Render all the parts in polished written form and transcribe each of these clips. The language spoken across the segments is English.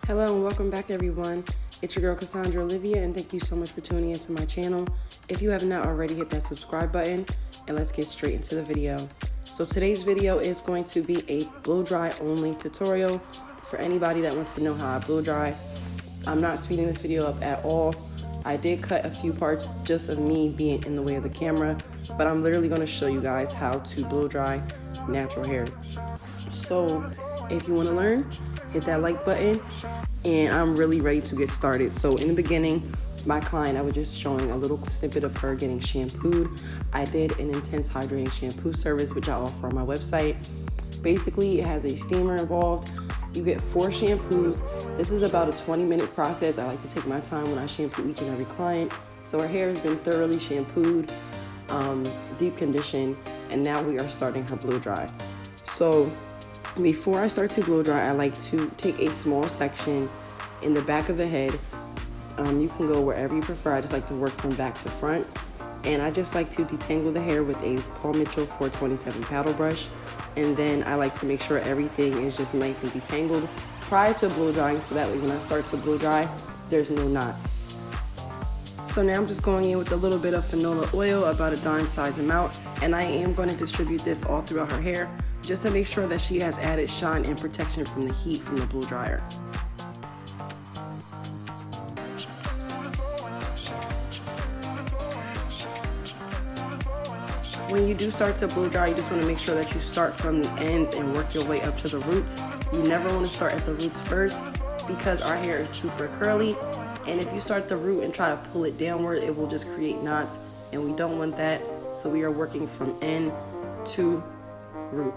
Hello and welcome back everyone. It's your girl Cassandra Olivia and thank you so much for tuning into my channel. If you have not already, hit that subscribe button and let's get straight into the video. So today's video is going to be a blow dry only tutorial for anybody that wants to know how I blow dry. I'm not speeding this video up at all. I did cut a few parts just of me being in the way of the camera, but I'm literally going to show you guys how to blow dry natural hair. So if you want to learn, hit that like button and I'm really ready to get started. So in the beginning, my client, I was just showing a little snippet of her getting shampooed. I did an intense hydrating shampoo service, which I offer on my website. Basically, it has a steamer involved. You get 4 shampoos. This is about a 20-minute process. I like to take my time when I shampoo each and every client. So her hair has been thoroughly shampooed, deep conditioned, and now we are starting her blow dry. So before I start to blow dry, I like to take a small section in the back of the head. You can go wherever you prefer. I just like to work from back to front. And I just like to detangle the hair with a Paul Mitchell 427 paddle brush. And then I like to make sure everything is just nice and detangled prior to blow drying, so that way when I start to blow dry, there's no knots. So now I'm just going in with a little bit of canola oil, about a dime size amount, and I am going to distribute this all throughout her hair just to make sure that she has added shine and protection from the heat from the blow dryer. When you do start to blow dry, you just want to make sure that you start from the ends and work your way up to the roots. You never want to start at the roots first because our hair is super curly, and if you start the root and try to pull it downward, it will just create knots, and we don't want that. So we are working from end to root.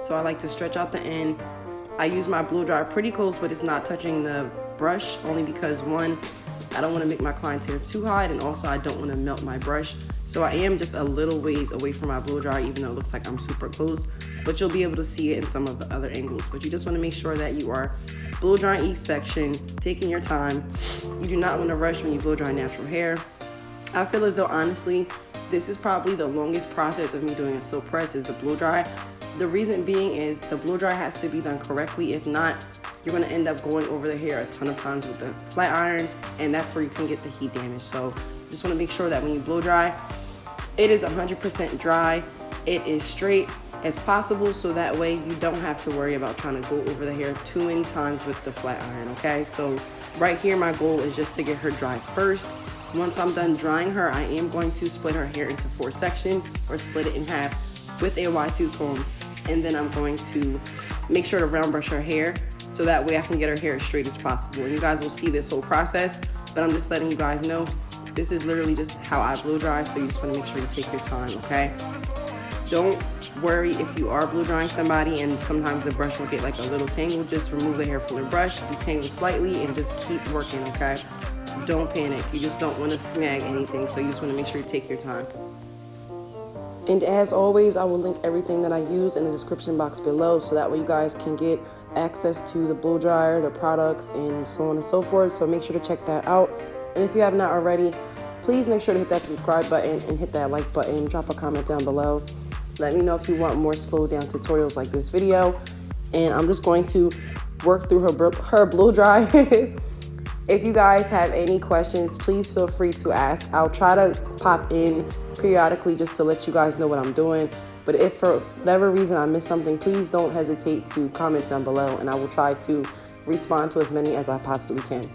So I like to stretch out the end. I use my blow dryer pretty close, but it's not touching the brush, only because one, I don't want to make my client's hair too hot, and also I don't want to melt my brush. So I am just a little ways away from my blow dryer, even though it looks like I'm super close, but you'll be able to see it in some of the other angles. But you just want to make sure that you are blow drying each section, taking your time. You do not want to rush when you blow dry natural hair. I feel as though, honestly, this is probably the longest process of me doing a silk press is the blow dry. The reason being is the blow dry has to be done correctly. If not, you're going to end up going over the hair a ton of times with the flat iron, and that's where you can get the heat damage. So you just want to make sure that when you blow dry, it is 100% dry, it is straight as possible, so that way you don't have to worry about trying to go over the hair too many times with the flat iron, okay? So right here, my goal is just to get her dry first. Once I'm done drying her, I am going to split her hair into 4 sections, or split it in half with a wide tooth comb, and then I'm going to make sure to round brush her hair, so that way I can get her hair as straight as possible. And you guys will see this whole process, but I'm just letting you guys know this is literally just how I blow dry, so you just want to make sure you take your time, okay? Don't worry if you are blow drying somebody and sometimes the brush will get like a little tangled. Just remove the hair from the brush, detangle slightly, and just keep working, okay? Don't panic. You just don't want to snag anything, so you just want to make sure you take your time. And as always, I will link everything that I use in the description box below, so that way you guys can get access to the blow dryer, the products, and so on and so forth. So make sure to check that out. And if you have not already, please make sure to hit that subscribe button and hit that like button. Drop a comment down below. Let me know if you want more slow down tutorials like this video. And I'm just going to work through her blow dry. If you guys have any questions, please feel free to ask. I'll try to pop in periodically just to let you guys know what I'm doing. But if for whatever reason I miss something, please don't hesitate to comment down below, and I will try to respond to as many as I possibly can.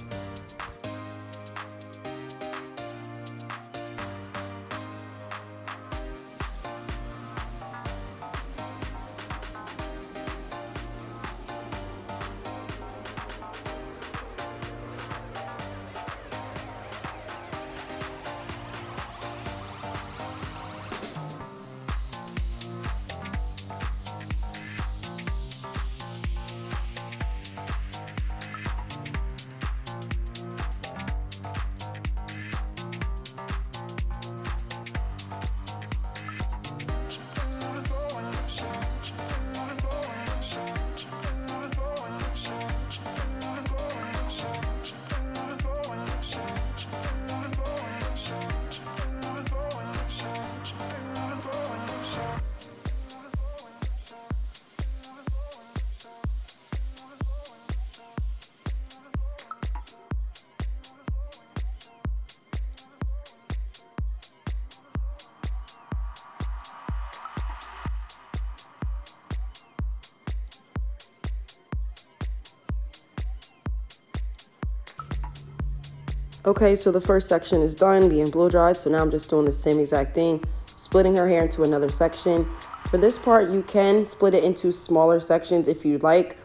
Okay, so the first section is done being blow dried. So now I'm just doing the same exact thing, splitting her hair into another section. For this part, you can split it into smaller sections if you'd like.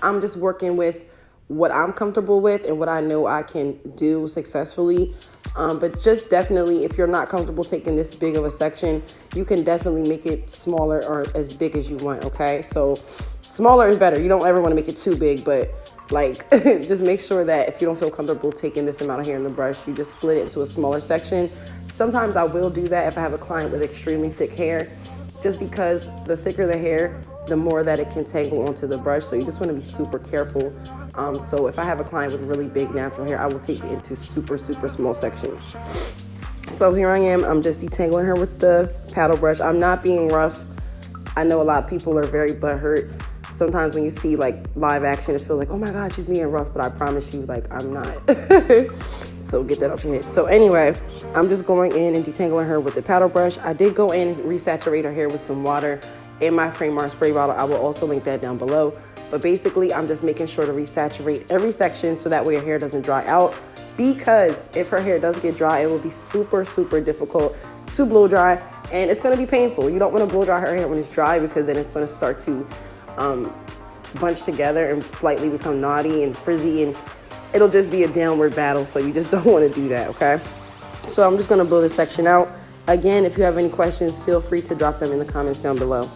I'm just working with what I'm comfortable with and what I know I can do successfully. But just definitely, if you're not comfortable taking this big of a section, you can definitely make it smaller or as big as you want, okay? So smaller is better. You don't ever want to make it too big, but like just make sure that if you don't feel comfortable taking this amount of hair in the brush, you just split it into a smaller section. Sometimes I will do that if I have a client with extremely thick hair, just because the thicker the hair, the more that it can tangle onto the brush. So you just want to be super careful. So if I have a client with really big natural hair, I will take it into super small sections. So here I am, I'm just detangling her with the paddle brush. I'm not being rough. I know a lot of people are very butthurt. Sometimes when you see like live action, it feels like, oh my God, she's being rough, but I promise you, like, I'm not. So get that out your head. So anyway, I'm just going in and detangling her with the paddle brush. I did go in and resaturate her hair with some water in my frame art spray bottle. I will also link that down below. But basically, I'm just making sure to resaturate every section so that way her hair doesn't dry out. Because if her hair does get dry, it will be super difficult to blow dry, and it's going to be painful. You don't want to blow dry her hair when it's dry, because then it's going to start to bunch together and slightly become knotty and frizzy, and it'll just be a downward battle. So you just don't want to do that, okay? So I'm just going to blow this section out. Again, if you have any questions, feel free to drop them in the comments down below.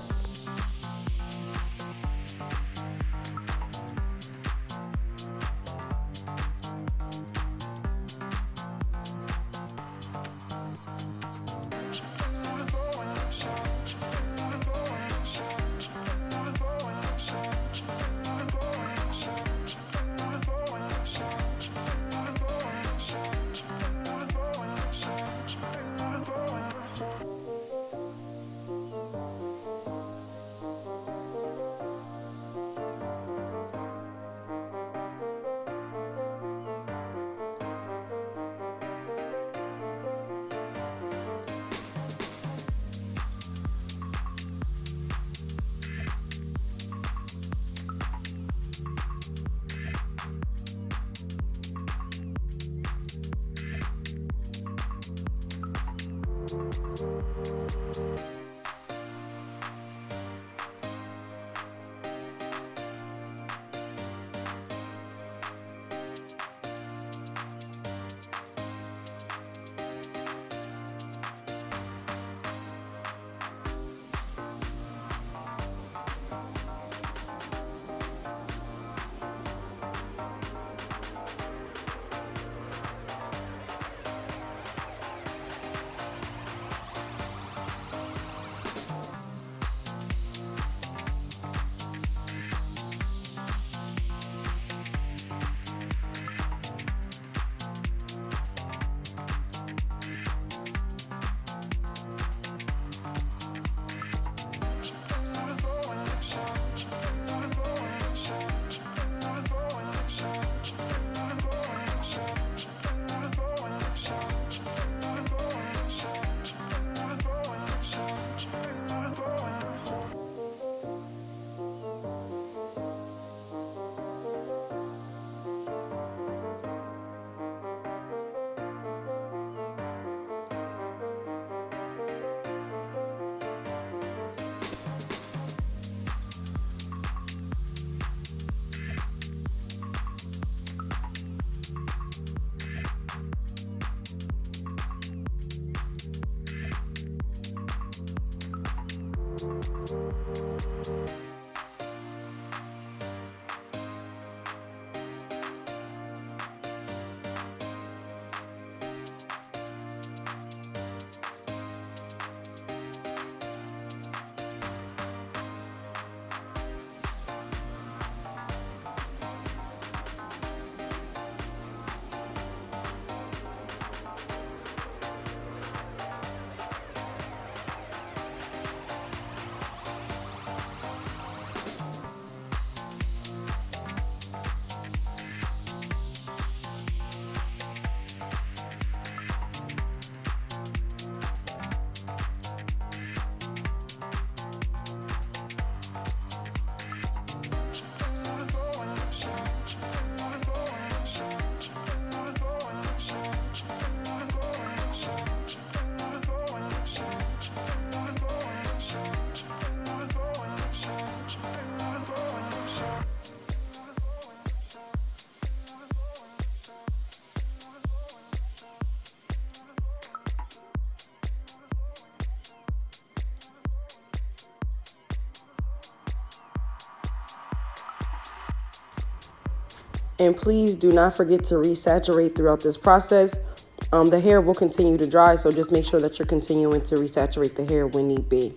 And please do not forget to resaturate throughout this process. The hair will continue to dry, so just make sure that you're continuing to resaturate the hair when need be.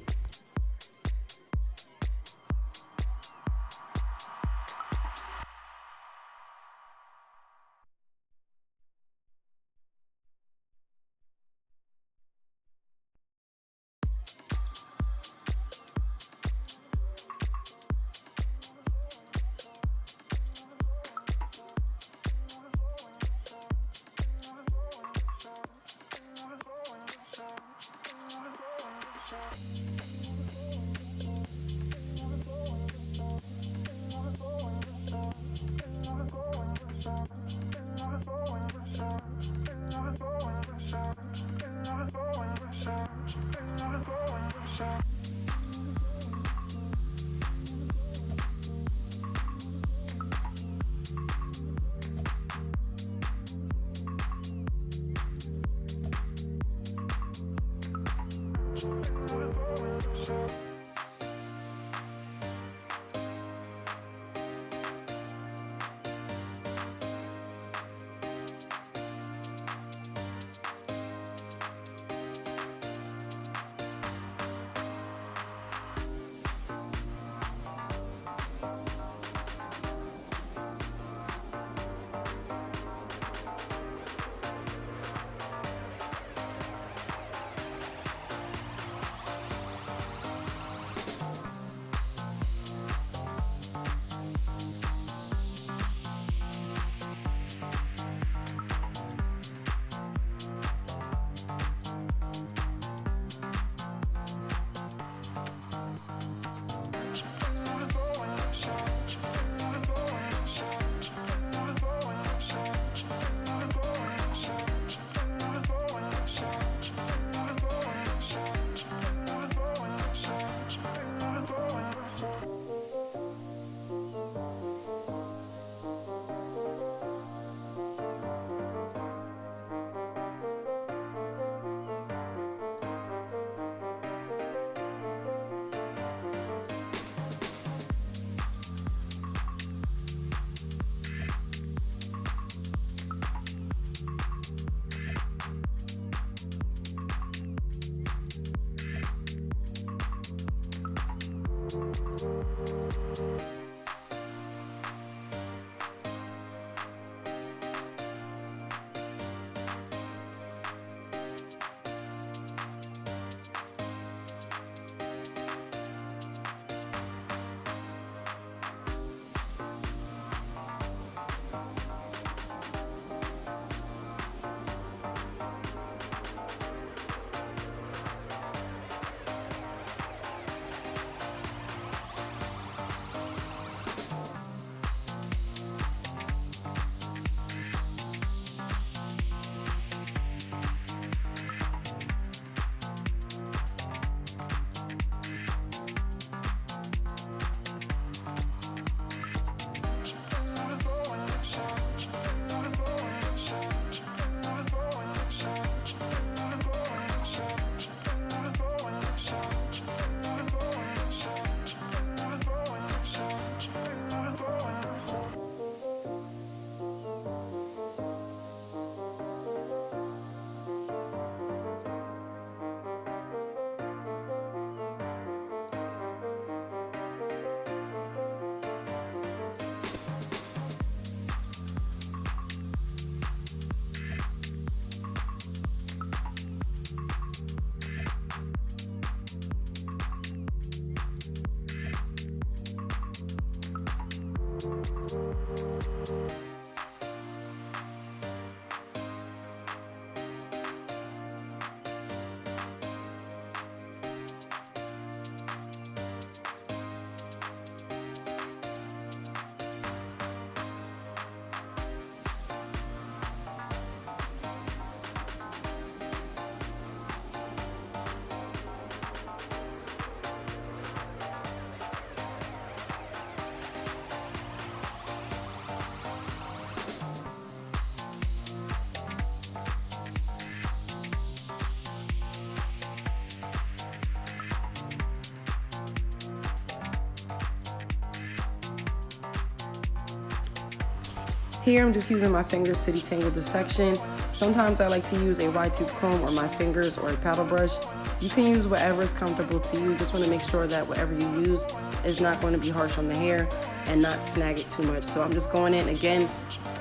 Here I'm just using my fingers to detangle the section. Sometimes I like to use a wide tooth comb or my fingers or a paddle brush. You can use whatever is comfortable to you. Just want to make sure that whatever you use is not going to be harsh on the hair and not snag it too much. So I'm just going in again,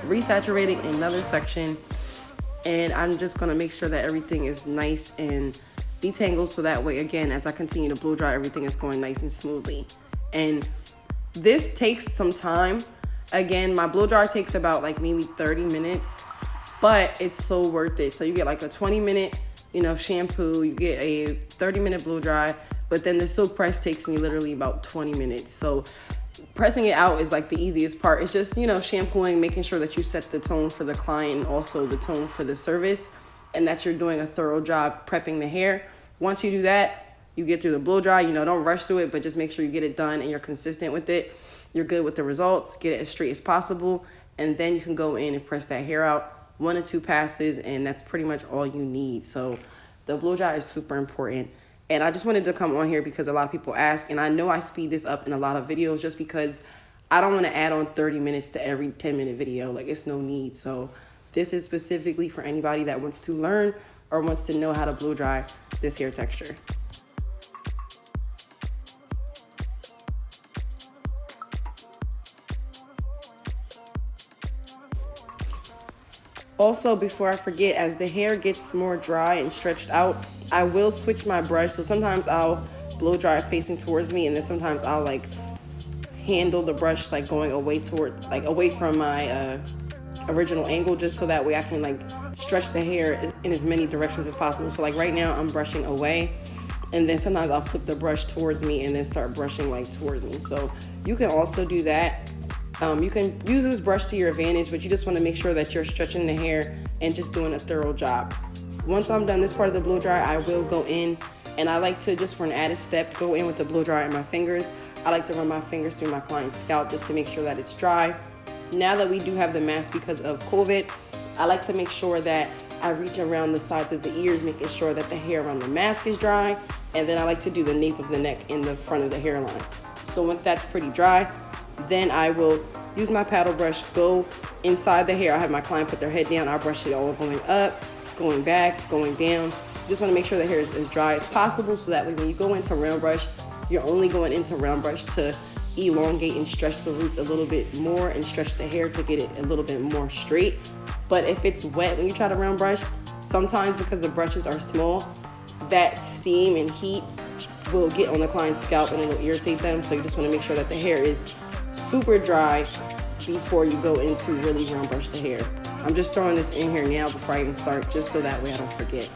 resaturating another section, and I'm just going to make sure that everything is nice and detangled, so that way again as I continue to blow dry, everything is going nice and smoothly. And this takes some time. Again, my blow dry takes about like maybe 30 minutes, but it's so worth it. So you get like a 20-minute, shampoo, you get a 30-minute blow dry, but then the silk press takes me literally about 20 minutes. So pressing it out is like the easiest part. It's just, shampooing, making sure that you set the tone for the client and also the tone for the service, and that you're doing a thorough job prepping the hair. Once you do that, you get through the blow dry. Don't rush through it, but just make sure you get it done and you're consistent with it. You're good with the results. Get it as straight as possible, and then you can go in and press that hair out 1 or 2 passes, and that's pretty much all you need. So the blow dry is super important. And I just wanted to come on here because a lot of people ask, and I know I speed this up in a lot of videos just because I don't want to add on 30 minutes to every 10-minute video. Like, it's no need. So this is specifically for anybody that wants to learn or wants to know how to blow dry this hair texture. Also, before I forget, as the hair gets more dry and stretched out, I will switch my brush. So sometimes I'll blow dry facing towards me, and then sometimes I'll like handle the brush like going away from my original angle, just so that way I can like stretch the hair in as many directions as possible. So like right now I'm brushing away, and then sometimes I'll flip the brush towards me and then start brushing like towards me. So you can also do that. You can use this brush to your advantage, but you just want to make sure that you're stretching the hair and just doing a thorough job. Once I'm done this part of the blow dry, I will go in, and I like to, just for an added step, go in with the blow dry in my fingers. I like to run my fingers through my client's scalp just to make sure that it's dry. Now that we do have the mask because of COVID, I like to make sure that I reach around the sides of the ears, making sure that the hair around the mask is dry, and then I like to do the nape of the neck in the front of the hairline. So once that's pretty dry, then I will use my paddle brush, go inside the hair. I have my client put their head down. I brush it all going up, going back, going down. Just want to make sure the hair is as dry as possible, so that way when you go into round brush, you're only going into round brush to elongate and stretch the roots a little bit more and stretch the hair to get it a little bit more straight. But if it's wet when you try to round brush, sometimes because the brushes are small, that steam and heat will get on the client's scalp and it'll irritate them. So you just want to make sure that the hair is super dry before you go into really round brush the hair. I'm just throwing this in here now before I even start, just so that way I don't forget.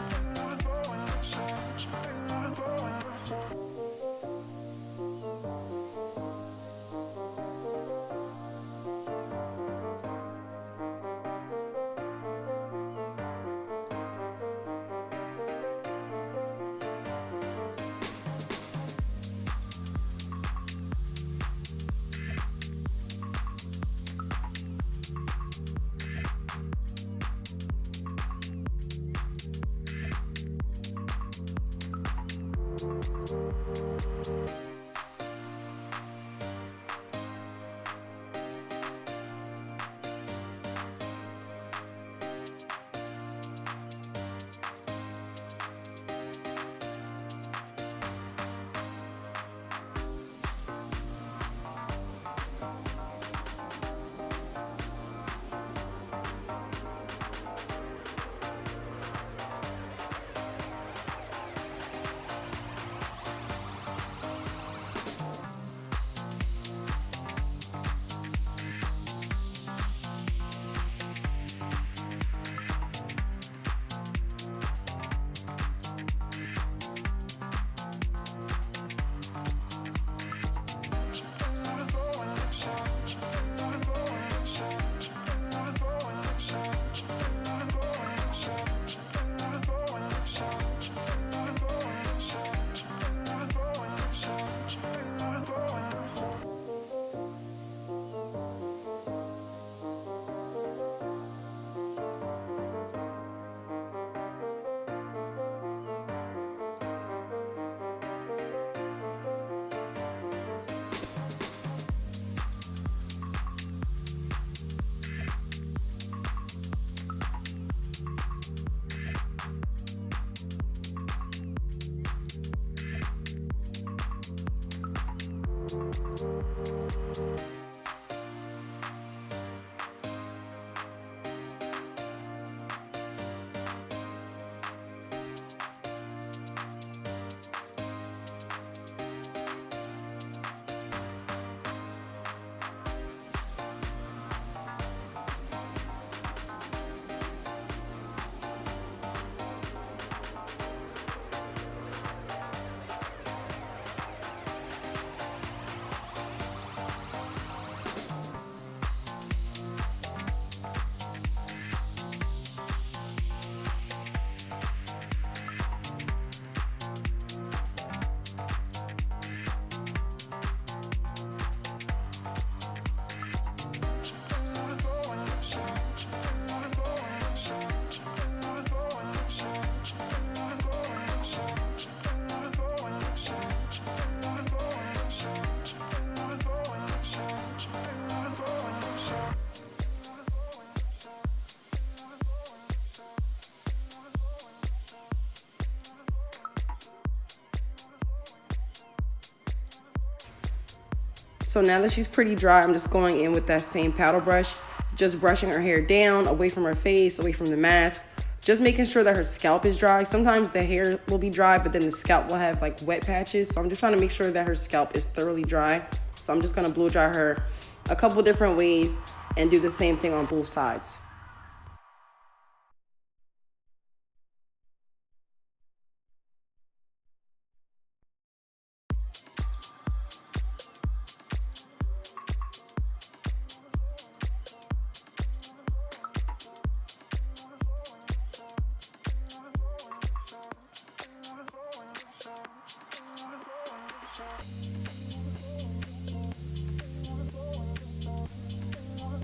So now that she's pretty dry, I'm just going in with that same paddle brush, just brushing her hair down, away from her face, away from the mask, just making sure that her scalp is dry. Sometimes the hair will be dry, but then the scalp will have like wet patches. So I'm just trying to make sure that her scalp is thoroughly dry. So I'm just gonna blow dry her a couple different ways and do the same thing on both sides.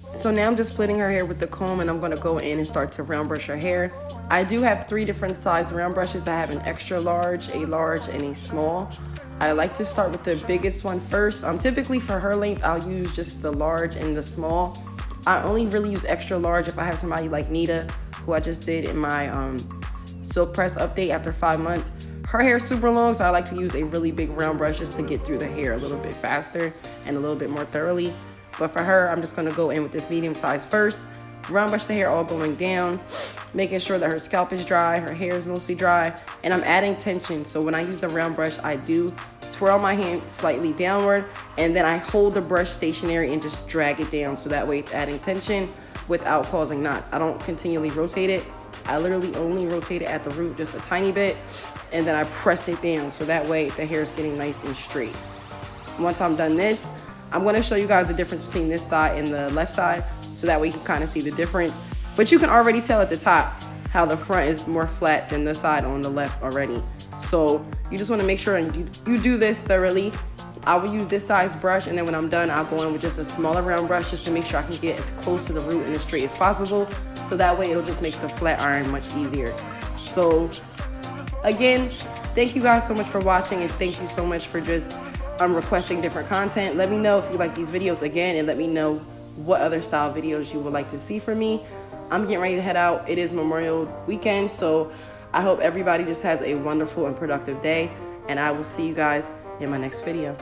So now I'm just splitting her hair with the comb, and I'm gonna go in and start to round brush her hair. I do have 3 different size round brushes. I have an extra large, a large, and a small. I like to start with the biggest one first. Typically for her length, I'll use just the large and the small. I only really use extra large if I have somebody like Nita, who I just did in my silk press update after 5 months. Her hair is super long, so I like to use a really big round brush just to get through the hair a little bit faster and a little bit more thoroughly. But for her, I'm just gonna go in with this medium size first, round brush the hair all going down, making sure that her scalp is dry, her hair is mostly dry, and I'm adding tension. So when I use the round brush, I do twirl my hand slightly downward, and then I hold the brush stationary and just drag it down, so that way it's adding tension without causing knots. I don't continually rotate it. I literally only rotate it at the root just a tiny bit, and then I press it down, so that way the hair is getting nice and straight. Once I'm done this, I'm going to show you guys the difference between this side and the left side, so that way you can kind of see the difference. But you can already tell at the top how the front is more flat than the side on the left already. So you just want to make sure you do this thoroughly. I will use this size brush, and then when I'm done, I'll go in with just a smaller round brush just to make sure I can get as close to the root and as straight as possible. So that way it'll just make the flat iron much easier. So again, thank you guys so much for watching, and thank you so much for just requesting different content. Let me know if you like these videos again, and let me know what other style videos you would like to see from me. I'm getting ready to head out. It is Memorial weekend, so I hope everybody just has a wonderful and productive day, and I will see you guys in my next video.